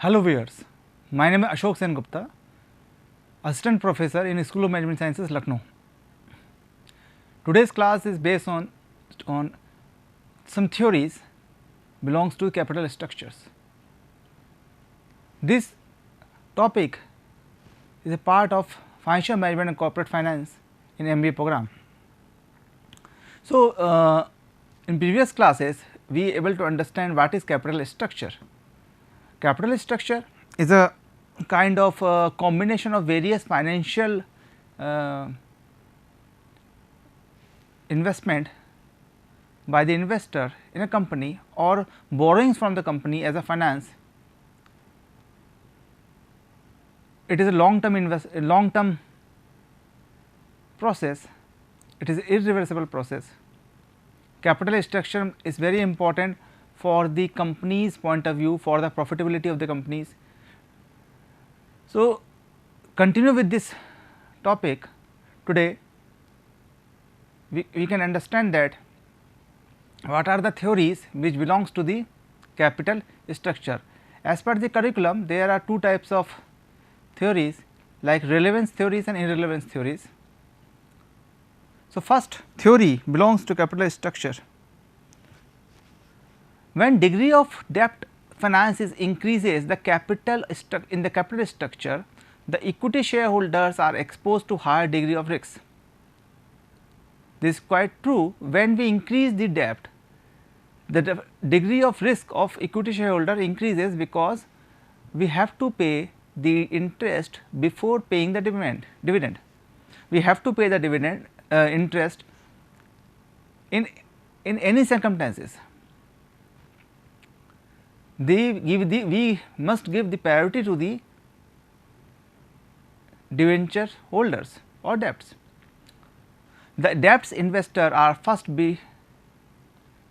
Hello viewers, my name is Ashok Sen Gupta, Assistant Professor in School of Management Sciences, Lucknow. Today's class is based on some theories belongs to capital structures. This topic is a part of Financial Management and Corporate Finance in MBA program. So, in previous classes we able to understand what is capital structure. Capital structure is a kind of combination of various financial investment by the investor in a company or borrowings from the company as a finance. It is a long term process, it is irreversible process. Capital structure is very important for the company's point of view, for the profitability of the companies. So, continue with this topic today, we can understand that what are the theories which belongs to the capital structure. As per the curriculum, there are two types of theories like relevance theories and irrelevance theories. So, first theory belongs to capital structure. When degree of debt finance is increases the capital in the capital structure, the equity shareholders are exposed to higher degree of risk. This is quite true. When we increase the debt, the degree of risk of equity shareholder increases because we have to pay the interest before paying the dividend. We have to pay the dividend interest in any circumstances. We must give the priority to the debenture holders or debts. The debts investor are first be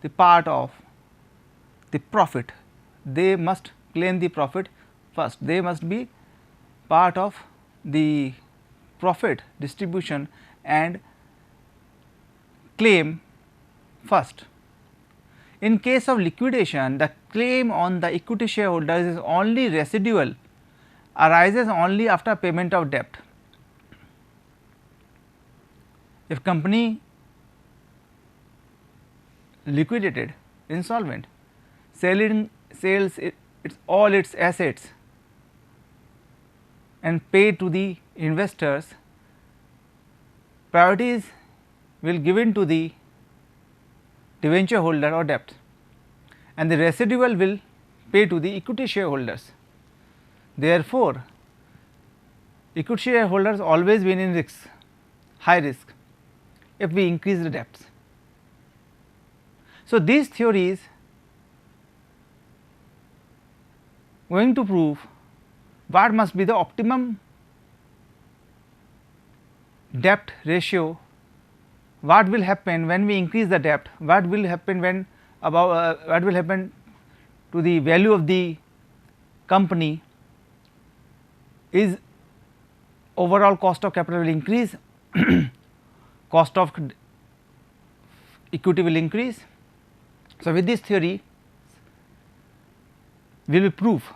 the part of the profit, they must claim the profit first, they must be part of the profit distribution and claim first. In case of liquidation, the claim on the equity shareholders is only residual, arises only after payment of debt. If company liquidated, insolvent, sells all its assets and pay to the investors, priorities will given to the debenture holder or debt, and the residual will pay to the equity shareholders. Therefore, equity shareholders always win in risk, high risk, if we increase the debts. So, these theories going to prove what must be the optimum debt ratio, what will happen when we increase the debt, what will happen when what will happen to the value of the company, is overall cost of capital will increase, cost of equity will increase. So, with this theory we will prove.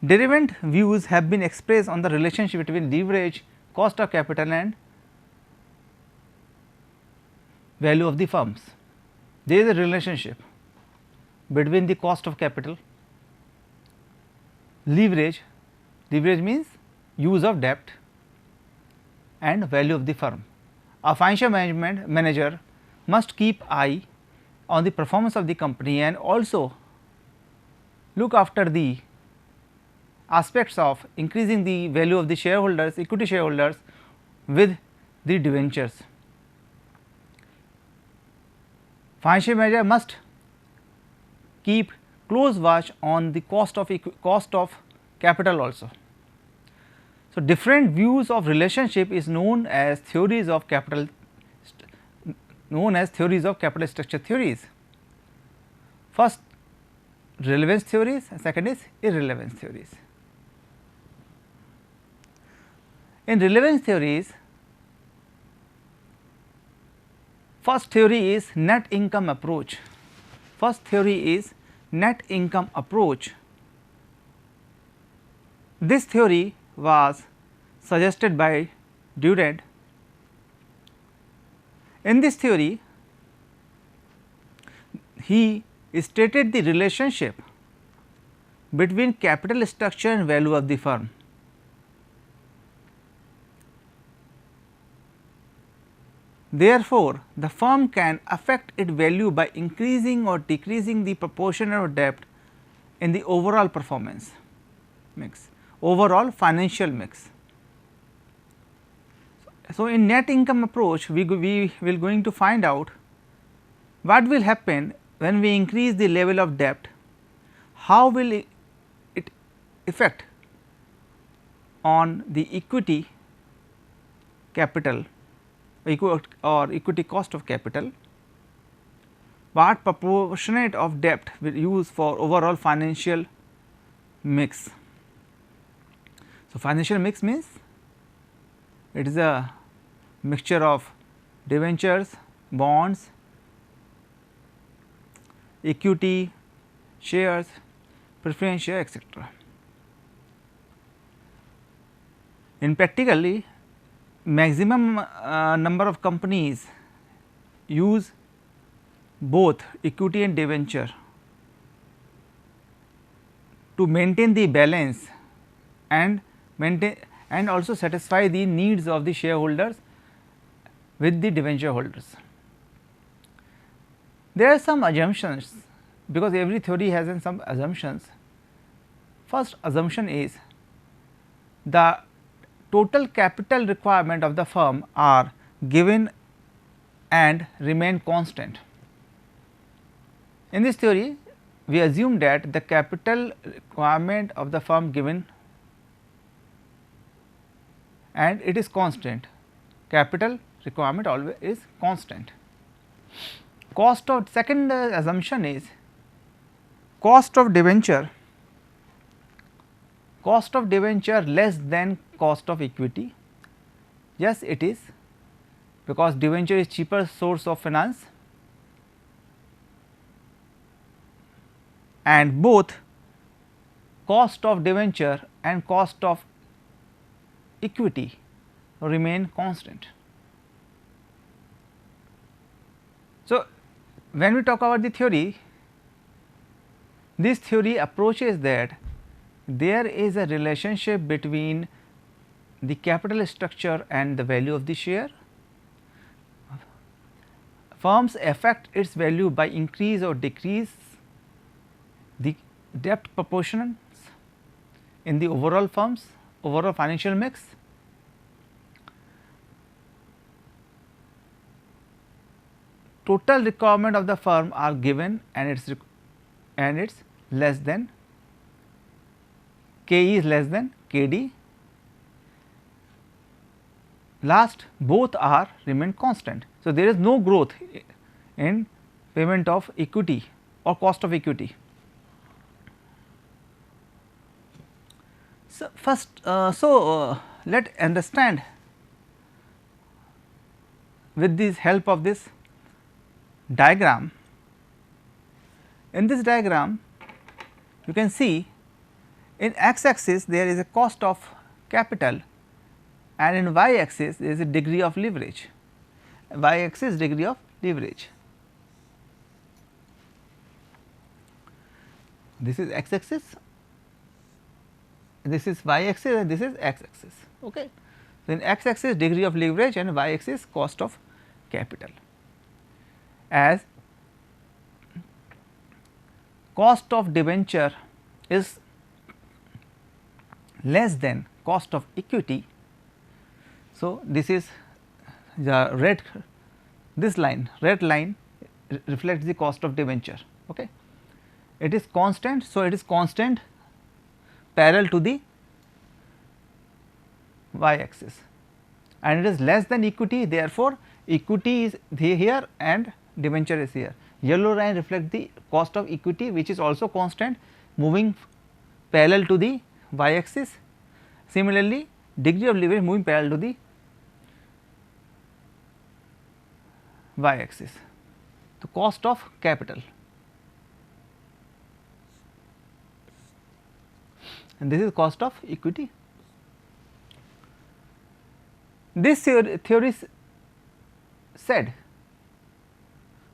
Derivant views have been expressed on the relationship between leverage, cost of capital and value of the firms. There is a relationship between the cost of capital, leverage means use of debt, and value of the firm. A financial management manager must keep eye on the performance of the company and also look after the aspects of increasing the value of the shareholders, equity shareholders with the debentures. Financial manager must keep close watch on the cost of capital also. So, different views of relationship is known as theories of capital structure theories. First relevance theories, second is irrelevance theories. In relevance theories, first theory is net income approach. First theory is net income approach. This theory was suggested by Durant. In this theory, he stated the relationship between capital structure and value of the firm. Therefore, the firm can affect its value by increasing or decreasing the proportion of debt in the overall performance mix, overall financial mix. So, in net income approach, we will going to find out what will happen when we increase the level of debt, how will it affect on the equity capital or equity cost of capital, what proportionate of debt we use for overall financial mix. So, financial mix means it is a mixture of debentures, bonds, equity, shares, preference share, etc. In practically, maximum number of companies use both equity and debenture to maintain the balance and maintain and also satisfy the needs of the shareholders with the debenture holders. There are some assumptions, because every theory has some assumptions. First assumption is the total capital requirement of the firm are given and remain constant. In this theory, we assume that the capital requirement of the firm given and it is constant, capital requirement always is constant. Cost of second assumption is cost of debenture less than cost of equity. Yes, it is, because debenture is cheaper source of finance and both cost of debenture and cost of equity remain constant. So, when we talk about the theory, this theory approaches that there is a relationship between the capital structure and the value of the share. Firms affect its value by increase or decrease the debt proportions in the overall firms, overall financial mix. Total requirement of the firm are given and it's less than KE is less than KD. Last, both are remain constant. So, there is no growth in payment of equity or cost of equity. So, first let us understand with this help of this diagram. In this diagram, you can see in x axis there is a cost of capital and in y axis there is a degree of leverage, y axis degree of leverage. This is x axis, this is y axis and this is x axis. Okay. So, in x axis degree of leverage and y axis cost of capital. As cost of debenture is less than cost of equity. So, this is the red, this line, red line reflects the cost of debenture. Okay. It is constant. So, it is constant parallel to the y axis and it is less than equity. Therefore, equity is here and debenture is here. Yellow line reflects the cost of equity, which is also constant moving parallel to the y axis. Similarly, degree of leverage moving parallel to the y axis. The cost of capital. and this is cost of equity. This theory said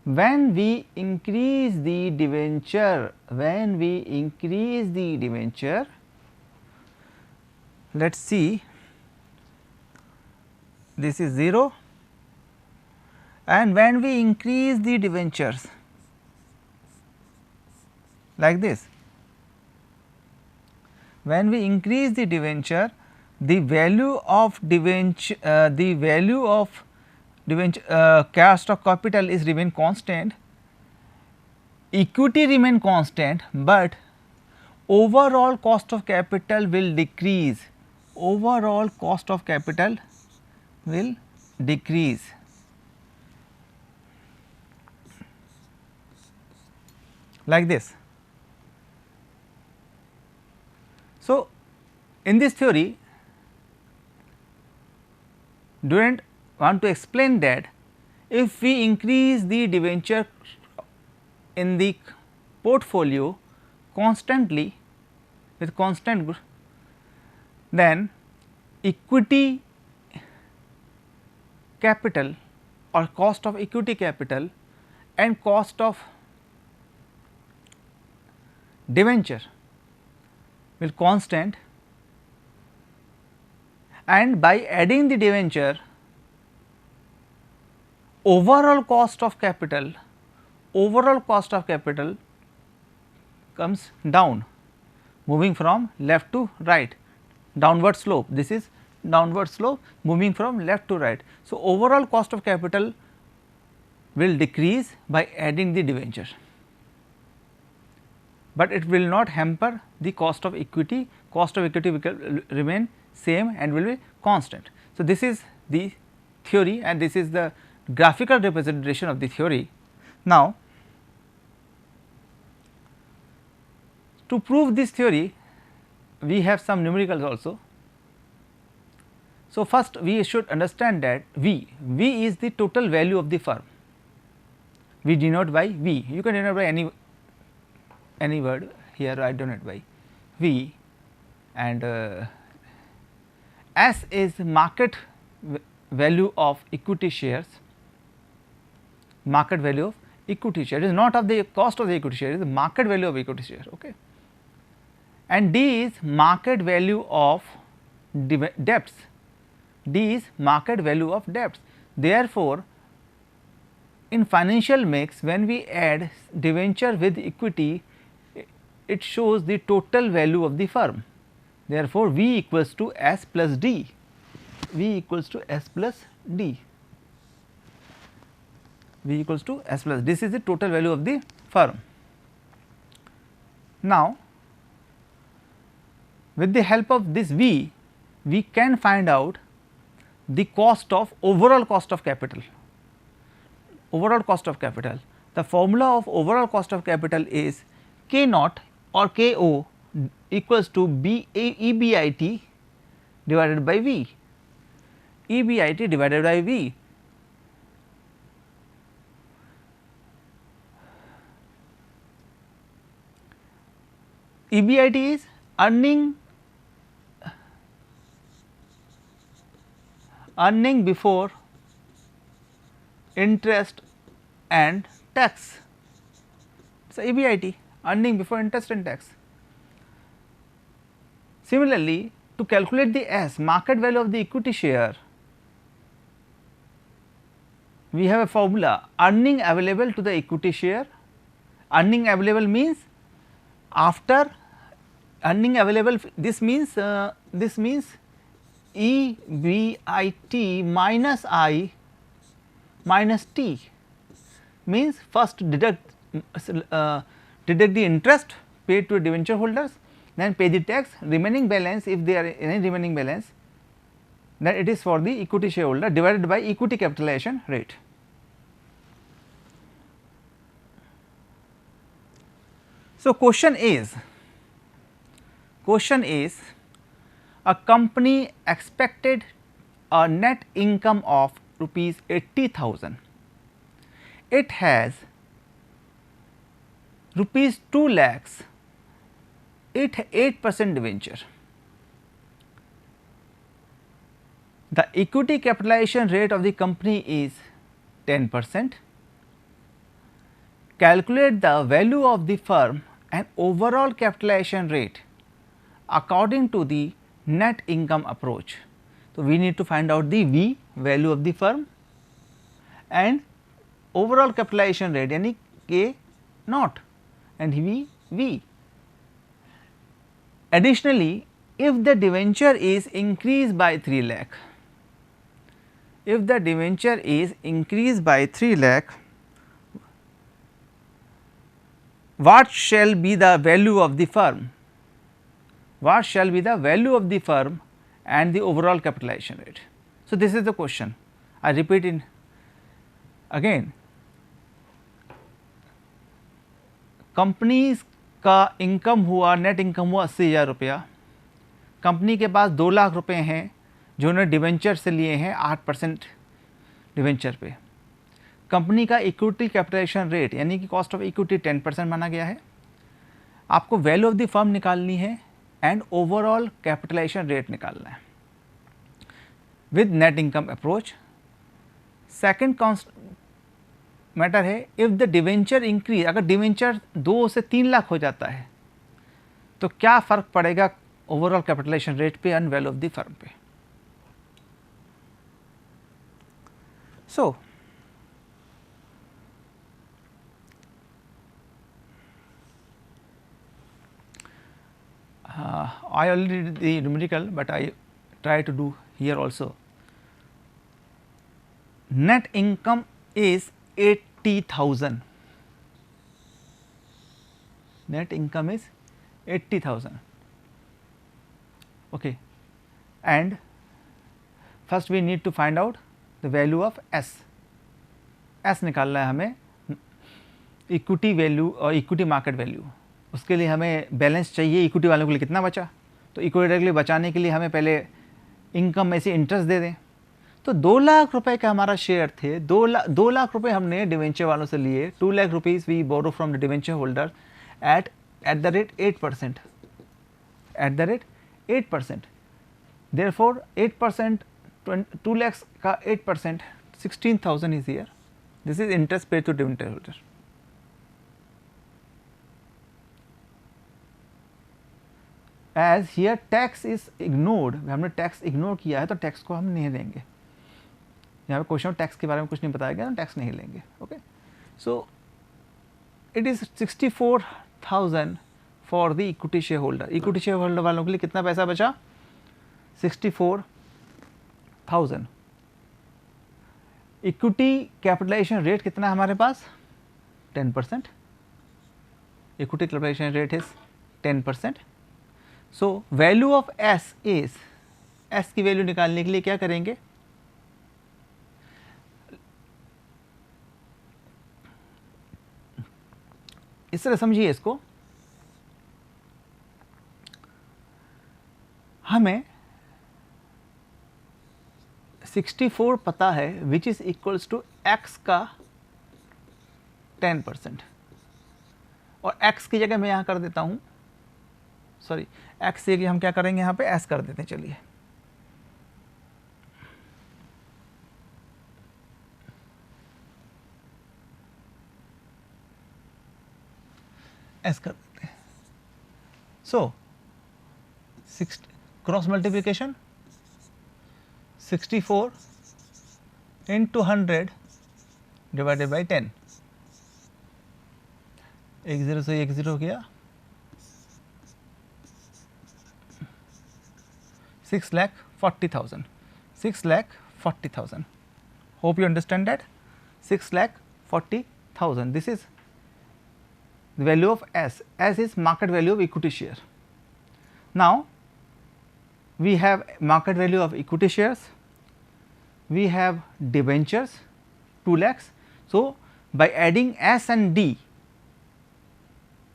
when we increase the debenture, let us see, this is 0, and when we increase the debentures like this, when we increase the debenture, the value of debenture, cost of capital is remain constant, equity remain constant, but overall cost of capital will decrease, overall cost of capital will decrease. Like this. So, in this theory, Durant want to explain that if we increase the debenture in the portfolio constantly with constant, then equity capital or cost of equity capital and cost of debenture will constant, and by adding the debenture overall cost of capital comes down, moving from left to right, downward slope. This is downward slope moving from left to right. So, overall cost of capital will decrease by adding the debenture, but it will not hamper the cost of equity will remain same and will be constant. So, this is the theory and this is the graphical representation of the theory. Now, to prove this theory we have some numericals also. So, first we should understand that V is the total value of the firm, we denote by V, you can denote by any word, here I denote by V, and S is market value of equity shares, market value of equity share, it is not of the cost of the equity share, it is the market value of equity share. Okay. And D is market value of debts, D is market value of debts. Therefore, in financial mix when we add debenture with equity, it shows the total value of the firm. Therefore, V equals to S plus D, V equals to S plus D, V equals to S plus, this is the total value of the firm. Now, with the help of this V, we can find out the cost of overall cost of capital. Overall cost of capital, the formula of overall cost of capital is K naught or KO equals to EBIT divided by V, EBIT divided by V. EBIT is earning before interest and tax. So, EBIT, earning before interest and tax. Similarly, to calculate the S, market value of the equity share, we have a formula, earning available to the equity share. Earning available means after earning available, this means EBIT minus I minus T, means first deduct the interest paid to debenture holders, then pay the tax, remaining balance, if there are any remaining balance, then it is for the equity shareholder divided by equity capitalization rate. So, question is a company expected a net income of rupees 80,000, it has rupees 2 lakhs 8% debenture. The equity capitalization rate of the company is 10%. Calculate the value of the firm and overall capitalization rate according to the net income approach. So, we need to find out the V, value of the firm, and overall capitalization rate यानी K naught and V. Additionally, if the debenture is increased by 3 lakh, if the debenture is increased by 3 lakh, what shall be the value of the firm? What shall be the value of the firm and the overall capitalization rate? So, this is the question. I repeat it again. Companies का income हुआ, net income हुआ 80,000 रुपया, company के पास 2 लाख रुपए हैं जो उन्होंने debenture से लिए हैं 8% डिवेंचर पे। कंपनी का इक्विटी कैपिटलाइजेशन रेट यानी कि कॉस्ट ऑफ इक्विटी 10% माना गया है। आपको वैल्यू ऑफ द फर्म निकालनी है एंड ओवरऑल कैपिटलाइजेशन रेट निकालना है with net income approach. Second matter है इफ द डिवेंचर इंक्रीज, अगर डिवेंचर 2 से 3 लाख हो जाता है तो क्या फ़र्क पड़ेगा ओवरऑल कैपिटलाइजेशन रेट पे and value of the firm पे। सो I already did the numerical, but I try to do here also. Net income is 80,000. Net income is 80,000. Okay, and first we need to find out the value of S. S निकालना है हमें equity value और equity market value. उसके लिए हमें balance चाहिए equity वालों के लिए कितना बचा, तो इक्विटी के लिए बचाने के लिए हमें पहले इनकम में से इंटरेस्ट दे दें। तो 2 लाख रुपए का हमारा शेयर थे, 2 लाख रुपए हमने डिवेंचर वालों से लिए, 2 lakh rupees we borrow from the debenture holder at the rate 8%, at the rate 8%। Therefore 8%, 2 lakhs का 8%, 16,000 is here. This is interest paid to debenture holder. As here tax is ignored, हमने tax ignore किया है तो tax को हम नहीं देंगे। यहाँ पे क्वेश्चन टैक्स के बारे में कुछ नहीं बताया गया, टैक्स नहीं लेंगे। Okay, so it is 64,000 for the equity share holder. Equity share holder वालों के लिए कितना पैसा बचा, 64,000। इक्विटी कैपिटलाइजेशन रेट कितना है हमारे पास, 10%। Equity capitalization rate is 10%। So value of S is, S की वैल्यू निकालने के लिए क्या करेंगे, इस तरह समझिए इसको, हमें 64 पता है which is equals to X का 10%, और एक्स की जगह मैं यहाँ कर देता हूँ, सॉरी एक्स से हम क्या करेंगे यहाँ पे एस कर देते हैं। चलिए एस कर देते हैं। So cross multiplication 64 into 100 divided by 10, 1 0 से 1 0 गया, 6,40,000, 6,40,000। Hope you understand that, 6,40,000. This is the value of S. S is market value of equity share. Now we have market value of equity shares, we have debentures 2 lakhs. So by adding S and D,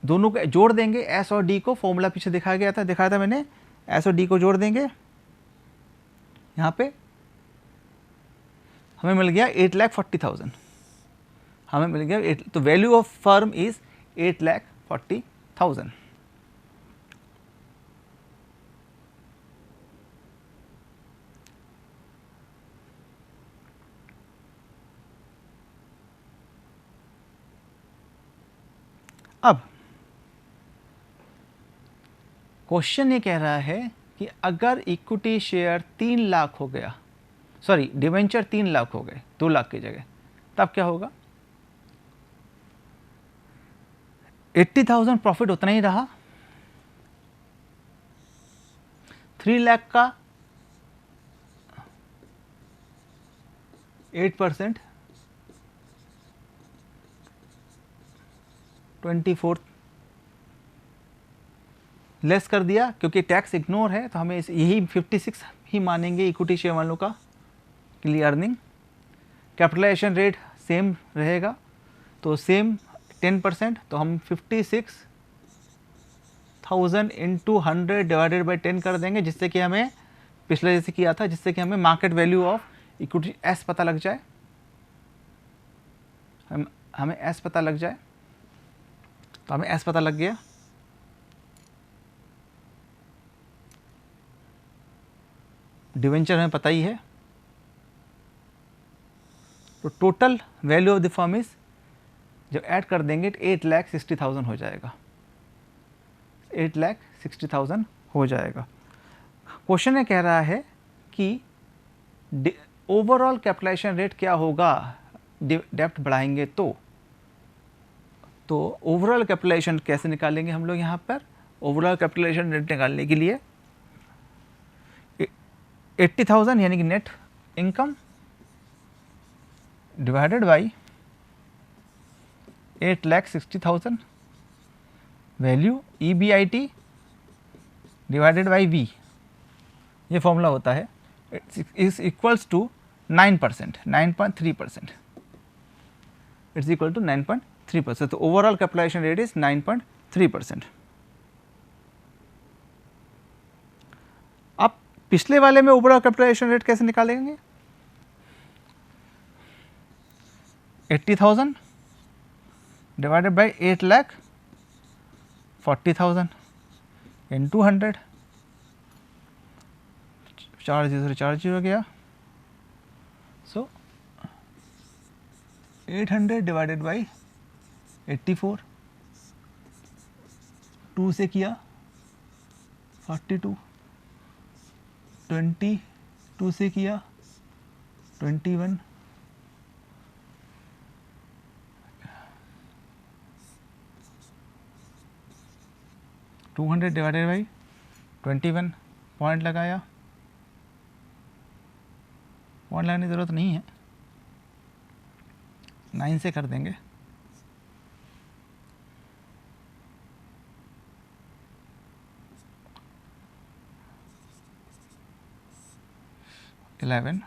दोनों को जोड़ देंगे, S और D को, formula पीछे दिखाया था मैंने, S और D को जोड़ देंगे, यहाँ पे हमें मिल गया 8,40,000, हमें मिल गया तो वैल्यू ऑफ फर्म इज 8,40,000। अब क्वेश्चन ये कह रहा है कि अगर इक्विटी शेयर 3 लाख हो गया, सॉरी डिवेंचर 3 लाख हो गए 2 लाख की जगह, तब क्या होगा? 80,000 प्रॉफिट उतना ही रहा, 3 लाख का 8% 24 लेस कर दिया, क्योंकि टैक्स इग्नोर है तो हमें यही 56 ही मानेंगे इक्विटी शेयर वालों का के लिए अर्निंग। कैपिटलाइजेशन रेट सेम रहेगा, तो सेम 10%, तो हम 56,000 इंटू 100 डिवाइडेड बाई 10 कर देंगे, जिससे कि हमें पिछले जैसे किया था, जिससे कि हमें market value of equity S पता लग जाए, हमें एस पता लग जाए। तो हमें एस पता लग गया, डिवेंचर हमें पता ही है, तो total value of the firm is, जब ऐड कर देंगे तो 8,60,000 हो जाएगा, 8,60,000 हो जाएगा। क्वेश्चन ये कह रहा है कि ओवरऑल कैपिटलाइजेशन रेट क्या होगा डेप्ट बढ़ाएंगे तो ओवरऑल कैपिटलाइजेशन कैसे निकालेंगे हम लोग? यहाँ पर ओवरऑल कैपिटलाइजेशन रेट निकालने के लिए 80,000 यानी कि net income divided by 8,60,000 value EBIT divided by V, ये फॉर्मूला होता है, is equals to 9%, 9.3%, it's equal to 9.3%। तो ओवरऑल कैपिटलाइजेशन रेट इज 9.3%। अब पिछले वाले में ओवरऑल कैपिटलाइजेशन रेट कैसे निकालेंगे? 80,000 डिवाइडेड बाई 8,40,000 इंटू 100, 4 0 4 0 गया, सो 800 डिवाइडेड बाई 84, 2 से किया 42, 20, 2 से किया 21, 200 डिवाइडेड बाई 21, पॉइंट लगाया, पॉइंट लगाने की ज़रूरत नहीं है, 9 से कर देंगे, $11,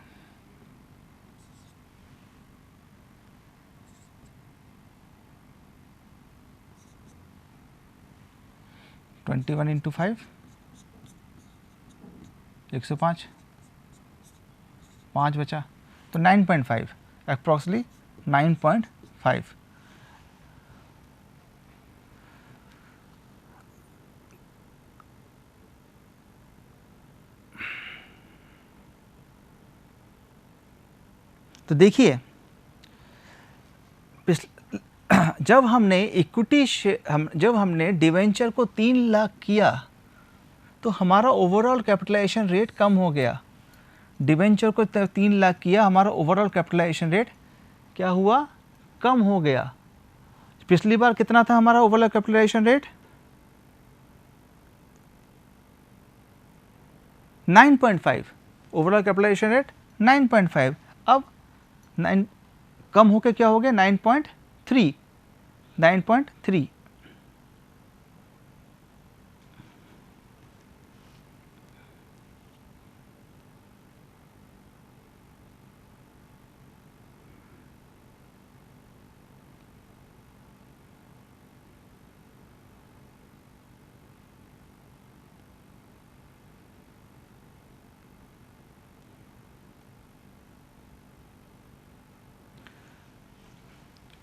21 इंटू 5, 105, 5 बचा, तो 9.5, अप्रॉक्सली 9.5। तो देखिए, जब हमने जब हमने डिवेंचर को 3 लाख किया तो हमारा ओवरऑल कैपिटलाइजेशन रेट कम हो गया। डिवेंचर को 3 लाख किया, हमारा ओवरऑल कैपिटलाइजेशन रेट क्या हुआ? कम हो गया। पिछली बार कितना था हमारा overall capitalization rate? 9.5, overall capitalization rate 9.5, अब 9 कम होकर क्या हो गया? 9.3, 9.3।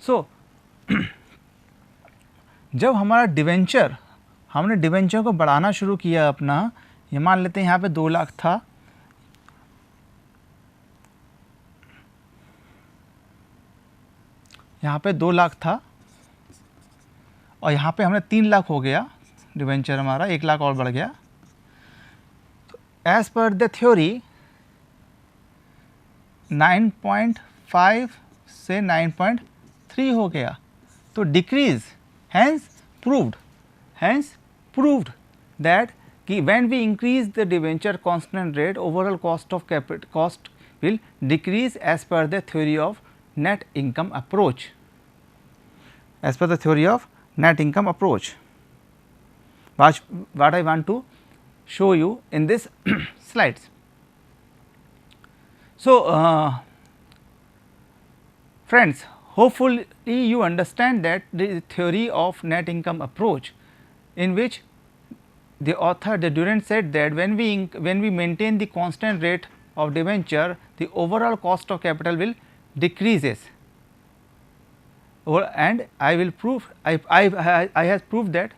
सो जब हमारा डिवेंचर, हमने डिवेंचर को बढ़ाना शुरू किया अपना, ये मान लेते हैं यहाँ पे 2 लाख था, यहाँ पे 2 लाख था और यहाँ पे हमने 3 लाख हो गया डिवेंचर, हमारा 1 लाख और बढ़ गया। एज पर द थ्योरी 9.5 से 9.3 हो गया, तो डिक्रीज, हैंस प्रूव्ड दैट कि when we increase the debenture constant rate, overall cost will decrease as per the theory of net income approach, as per the theory of net income approach. What I want to show you in this slides. So, friends, hopefully you understand that the theory of net income approach, in which the author, the Durant, said that when we maintain the constant rate of debenture, the overall cost of capital will decreases, and I will prove, I have proved that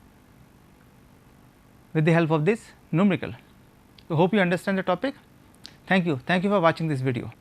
with the help of this numerical. So, hope you understand the topic. Thank you for watching this video.